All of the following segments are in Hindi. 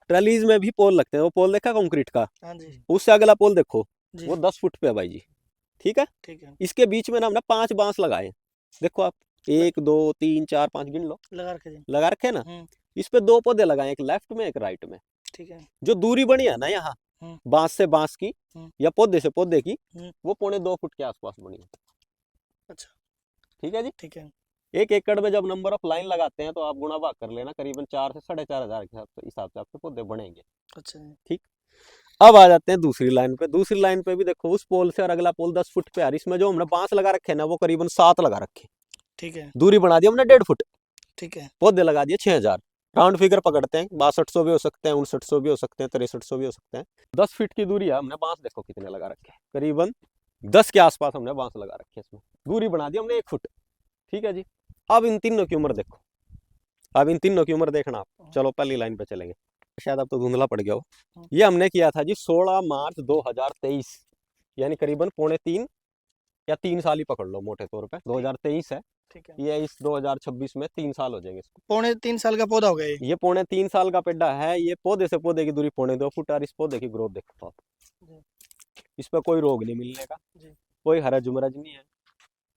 ट्रलीज में भी पोल लगते हैं, वो पोल देखा कंक्रीट का, हाँ जी उससे अगला पोल देखो जी। वो 10 फुट पे है भाई जी। ठीक है, ठीक है, इसके बीच में ना हमने 5 बांस लगाए, देखो आप 1 2 3 4 5 गिन लो, लगा रखे जी। लगा रखे ना। इस पे 2 पौधे लगाए, एक लेफ्ट में एक राइट में। ठीक है। जो दूरी बनी है ना यहाँ बांस से बांस की या पौधे से पौधे की, वो 1.25 फुट के आसपास बनी है। अच्छा ठीक है जी। ठीक है। 1 एकड़ में जब नंबर ऑफ लाइन लगाते हैं तो आप गुणा भाग कर लेना, करीबन 4 से 4,500 के हिसाब से आपके पौधे बनेंगे। अच्छा जी। ठीक, अब आ जाते हैं दूसरी लाइन पे। दूसरी लाइन पे भी देखो उस पोल से और अगला पोल 10 फुट पे आ रही, इसमें जो हमने बांस लगा रखे हैं ना वो करीबन 7 लगा रखे। ठीक है। दूरी बना दी हमने 1.5 फुट। ठीक है। पौधे लगा दिए 6,000, राउंड फिगर पकड़ते हैं, 6200 भी हो सकते हैं, 5900 भी हो सकते हैं, 6300 भी हो सकते हैं। 10 फीट की दूरी है, हमने बांस देखो कितने लगा रखे हैं, करीबन 10 के आसपास हमने बांस लगा रखे हैं इसमें। दूरी बना दी हमने 1 फुट। ठीक है जी। अब इन तीनों की उम्र देखो, अब इन तीनों की उम्र देखना आप। चलो पहली लाइन पे चलेंगे, शायद अब तो धुंधला पड़ गया हो। ये हमने किया था जी 16 मार्च 2023, यानी करीबन 2.5 या 3 साल ही पकड़ लो मोटे तौर पे। 2023 है, ठीक है। ये इस 2026 में 3 साल हो जाएंगे इसको। 3.5 साल का पौधा हो गया ये 3.5 साल का पेड़ा है। ये पौधे से पौधे की दूरी 2.25 फुट, और इस पौधे की ग्रोथ देखो आप, इस पर कोई रोग नहीं मिलने का, कोई हरज उमरज नहीं है,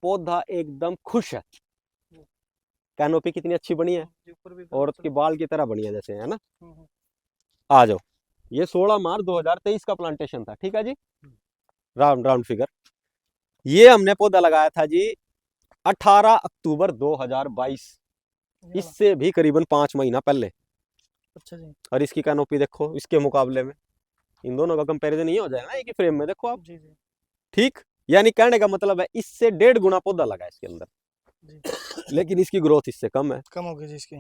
पौधा एकदम खुश है। कैनोपी कितनी अच्छी बनी है, औरत की बाल की तरह बनी है जैसे, है ना। आ जाओ, ये 16 मार्च 2023 का प्लांटेशन था। ठीक है जी, राउंड राउंड फिगर। ये हमने पौधा लगाया था जी 18 अक्टूबर 2022, इससे भी करीबन 5 महीना पहले। अच्छा जी। और इसकी कैनोपी देखो इसके मुकाबले में, इन दोनों का कंपैरिजन ये हो जाएगा ना एक ही फ्रेम में, देखो आप। जी जी। ठीक, यानी कहने का मतलब है इससे 1.5 गुना पौधा लगा है इसके अंदर जी। लेकिन इसकी ग्रोथ इससे कम है। कम हो गई जी इसकी।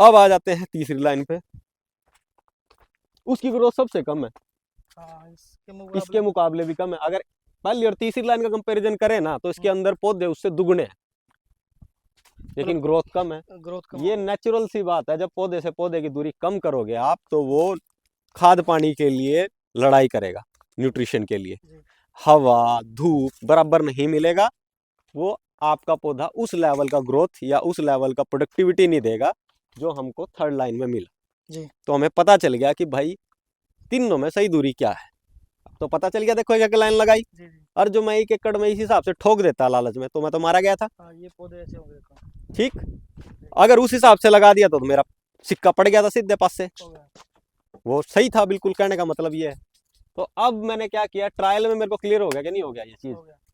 अब आ जाते हैं तीसरी लाइन पे, उसकी ग्रोथ सबसे कम है, हाँ, इसके मुकाबले भी कम है। अगर पहली और तीसरी लाइन का कंपैरिजन करें ना तो इसके अंदर पौधे उससे दुगने हैं, लेकिन ग्रोथ कम है। ग्रोथ कम ये नेचुरल सी बात है, जब पौधे से पौधे की दूरी कम करोगे आप तो वो खाद पानी के लिए लड़ाई करेगा, न्यूट्रिशन के लिए। हवा धूप बराबर नहीं मिलेगा, वो आपका पौधा उस लेवल का ग्रोथ या उस लेवल का प्रोडक्टिविटी नहीं देगा जो हमको थर्ड लाइन में मिला जी। तो हमें पता चल गया कि भाई तीनों में सही दूरी क्या है। तो पता चल गया, देखो एक लाइन लगाई। जी। और जो मैं 1 एकड़ में इस हिसाब से ठोक देता लालच में तो मैं तो मारा गया था। ये पौधे ऐसे होंगे। ठीक, अगर उस हिसाब से लगा दिया तो मेरा सिक्का पड़ गया था सीधे पास से, वो सही था बिल्कुल। कहने का मतलब ये है। तो अब मैंने क्या किया, ट्रायल में मेरे को क्लियर हो गया कि नहीं हो गया ये चीज।